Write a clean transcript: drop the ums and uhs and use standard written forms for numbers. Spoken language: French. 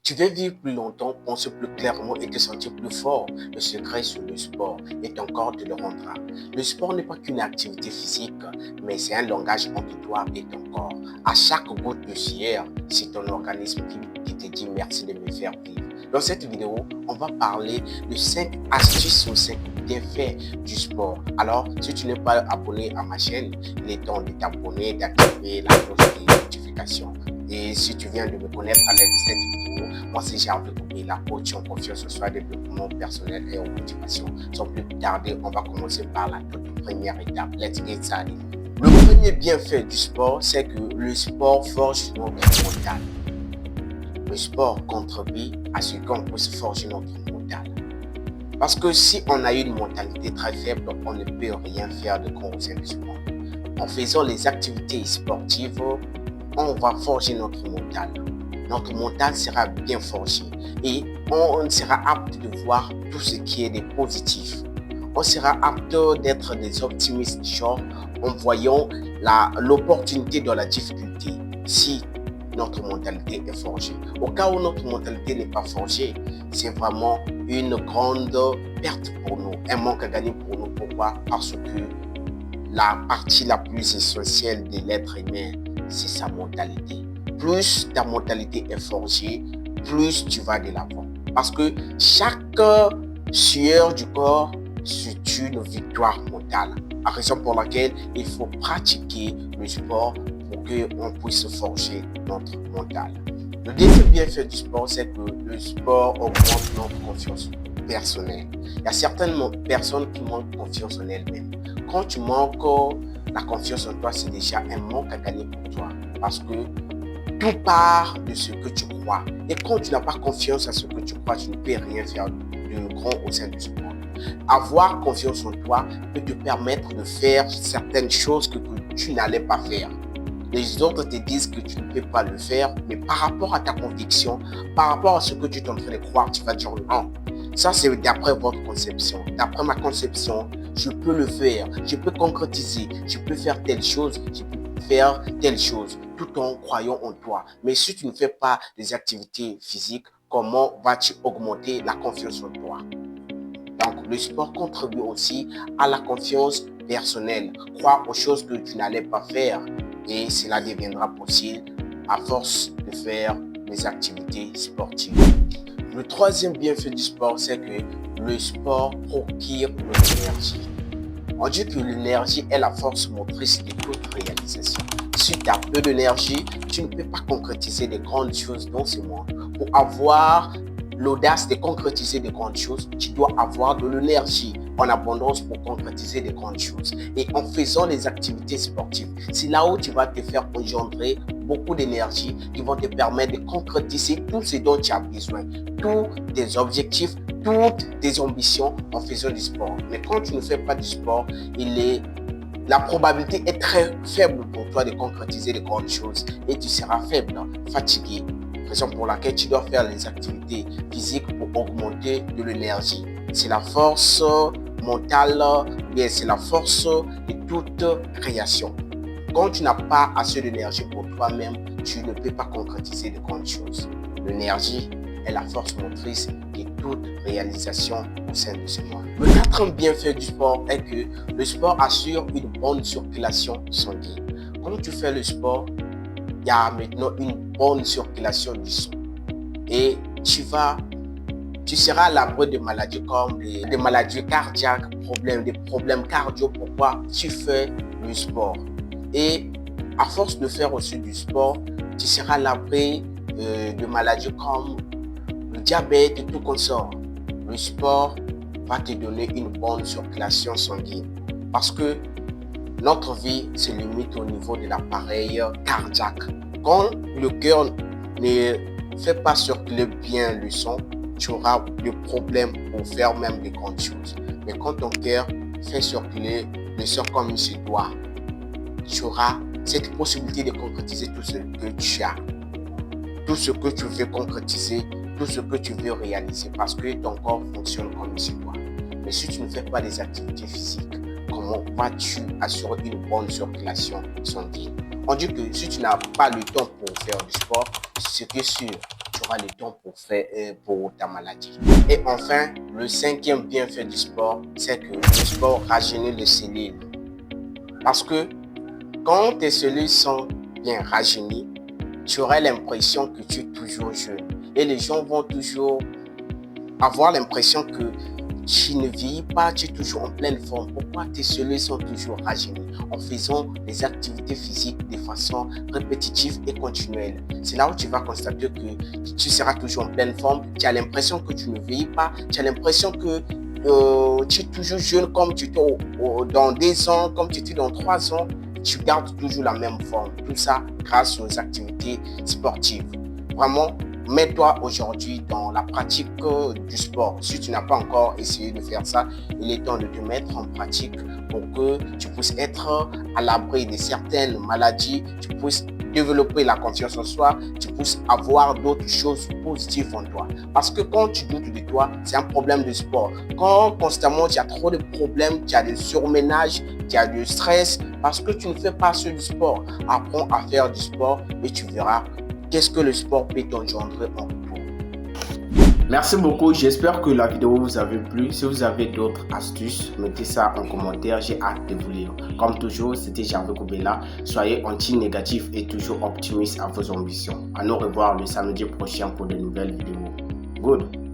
Tu veux vivre plus longtemps, penser plus clairement et te sentir plus fort. Le secret sur le sport et ton corps te le rendra. Le sport n'est pas qu'une activité physique, mais c'est un langage entre toi et ton corps. À chaque goutte de sueur, c'est ton organisme qui te dit merci de me faire vivre. Dans cette vidéo, on va parler de 5 astuces ou 5 bienfaits du sport. Alors, si tu n'es pas abonné à ma chaîne, il est temps de t'abonner, d'activer la cloche de notification. Et si tu viens de me connaître à l'aide de cette vidéo, moi c'est Gervais Koubé, la coach en confiance en soi, développement personnel et en motivation. Sans plus tarder, on va commencer par la toute première étape. Let's get started. Le premier bienfait du sport, c'est que le sport forge notre mental. Le sport contribue à ce qu'on puisse forger notre mental. Parce que si on a une mentalité très faible, on ne peut rien faire de grand au sein du sport. En faisant les activités sportives, on va forger notre mental. Notre mental sera bien forgé et on sera apte de voir tout ce qui est de positif. On sera apte d'être des optimistes, genre en voyant l'opportunité dans la difficulté si notre mentalité est forgée. Au cas où notre mentalité n'est pas forgée, c'est vraiment une grande perte pour nous, un manque à gagner pour nous. Pourquoi? Parce que la partie la plus essentielle de l'être humain, c'est sa mentalité. Plus ta mentalité est forgée, plus tu vas de l'avant. Parce que chaque sueur du corps, c'est une victoire mentale. La raison pour laquelle il faut pratiquer le sport pour qu'on puisse forger notre mental. Le deuxième bienfait du sport, c'est que le sport augmente notre confiance personnelle. Il y a certaines personnes qui manquent confiance en elles-mêmes. Quand tu manques la confiance en toi, c'est déjà un manque à gagner pour toi. Parce que tout part de ce que tu crois. Et quand tu n'as pas confiance à ce que tu crois, tu ne peux rien faire de grand au sein du sport. Avoir confiance en toi peut te permettre de faire certaines choses que tu n'allais pas faire. Les autres te disent que tu ne peux pas le faire, mais par rapport à ta conviction, par rapport à ce que tu es en train de croire, tu vas dire non. Ça, c'est d'après votre conception. D'après ma conception, je peux le faire, je peux concrétiser, je peux faire telle chose, je peux faire telle chose, tout en croyant en toi. Mais si tu ne fais pas des activités physiques, comment vas-tu augmenter la confiance en toi? Donc, le sport contribue aussi à la confiance personnelle. Croire aux choses que tu n'allais pas faire et cela deviendra possible à force de faire des activités sportives. Le troisième bienfait du sport, c'est que le sport procure de l'énergie. On dit que l'énergie est la force motrice de toute réalisation. Si tu as peu d'énergie, tu ne peux pas concrétiser de grandes choses dans ce monde. Pour avoir l'audace de concrétiser de grandes choses, tu dois avoir de l'énergie en abondance pour concrétiser de grandes choses. Et en faisant les activités sportives, c'est là où tu vas te faire engendrer beaucoup d'énergie qui vont te permettre de concrétiser tout ce dont tu as besoin, tous tes objectifs, toutes tes ambitions en faisant du sport. Mais quand tu ne fais pas du sport, la probabilité est très faible pour toi de concrétiser de grandes choses et tu seras faible, fatigué. Raison pour laquelle tu dois faire les activités physiques pour augmenter de l'énergie. C'est la force mentale, bien c'est la force de toute création. Quand tu n'as pas assez d'énergie pour toi-même, tu ne peux pas concrétiser de grandes choses. L'énergie est la force motrice de toute réalisation au sein de ce monde. Le quatrième bienfait du sport est que le sport assure une bonne circulation sanguine. Quand tu fais le sport, il y a maintenant une bonne circulation du sang. Et tu seras à l'abri de maladies comme des maladies cardiaques, des problèmes cardio. Pourquoi? Tu fais le sport. Et à force de faire aussi du sport, tu seras à l'abri de maladies comme le diabète et tout comme ça. Le sport va te donner une bonne circulation sanguine. Parce que notre vie se limite au niveau de l'appareil cardiaque. Quand le cœur ne fait pas circuler bien le sang, tu auras des problèmes pour faire même de grandes choses. Mais quand ton cœur fait circuler le sang comme il se doit, tu auras cette possibilité de concrétiser tout ce que tu as, tout ce que tu veux concrétiser, tout ce que tu veux réaliser parce que ton corps fonctionne comme il se doit. Mais si tu ne fais pas des activités physiques, comment vas-tu assurer une bonne circulation sanguine? On dit que si tu n'as pas le temps pour faire du sport, ce qui est sûr, tu auras le temps pour ta maladie. Et enfin, le 5e bienfait du sport, c'est que le sport rajeunit les cellules. Parce que quand tes cellules sont bien rajeunies, tu auras l'impression que tu es toujours jeune. Et les gens vont toujours avoir l'impression que tu ne vieillis pas, tu es toujours en pleine forme. Pourquoi tes cellules sont toujours rajeunies? En faisant des activités physiques de façon répétitive et continuelle. C'est là où tu vas constater que tu seras toujours en pleine forme. Tu as l'impression que tu ne vieillis pas. Tu as l'impression que tu es toujours jeune comme tu étais dans 2 ans, comme tu étais dans 3 ans. Tu gardes toujours la même forme. Tout ça grâce aux activités sportives. Vraiment, mets-toi aujourd'hui dans la pratique du sport. Si tu n'as pas encore essayé de faire ça, il est temps de te mettre en pratique pour que tu puisses être à l'abri de certaines maladies, tu puisses développer la confiance en soi, tu puisses avoir d'autres choses positives en toi. Parce que quand tu doutes de toi, c'est un problème de sport. Quand constamment tu as trop de problèmes, tu as du surménage, tu as du stress, parce que tu ne fais pas ce du sport. Apprends à faire du sport et tu verras qu'est-ce que le sport peut t'engendrer en retour. Merci beaucoup, j'espère que la vidéo vous a plu. Si vous avez d'autres astuces, mettez ça en commentaire, j'ai hâte de vous lire. Comme toujours, c'était Gervais Koubela. Soyez anti-négatif et toujours optimiste à vos ambitions. À nous revoir le samedi prochain pour de nouvelles vidéos. Good!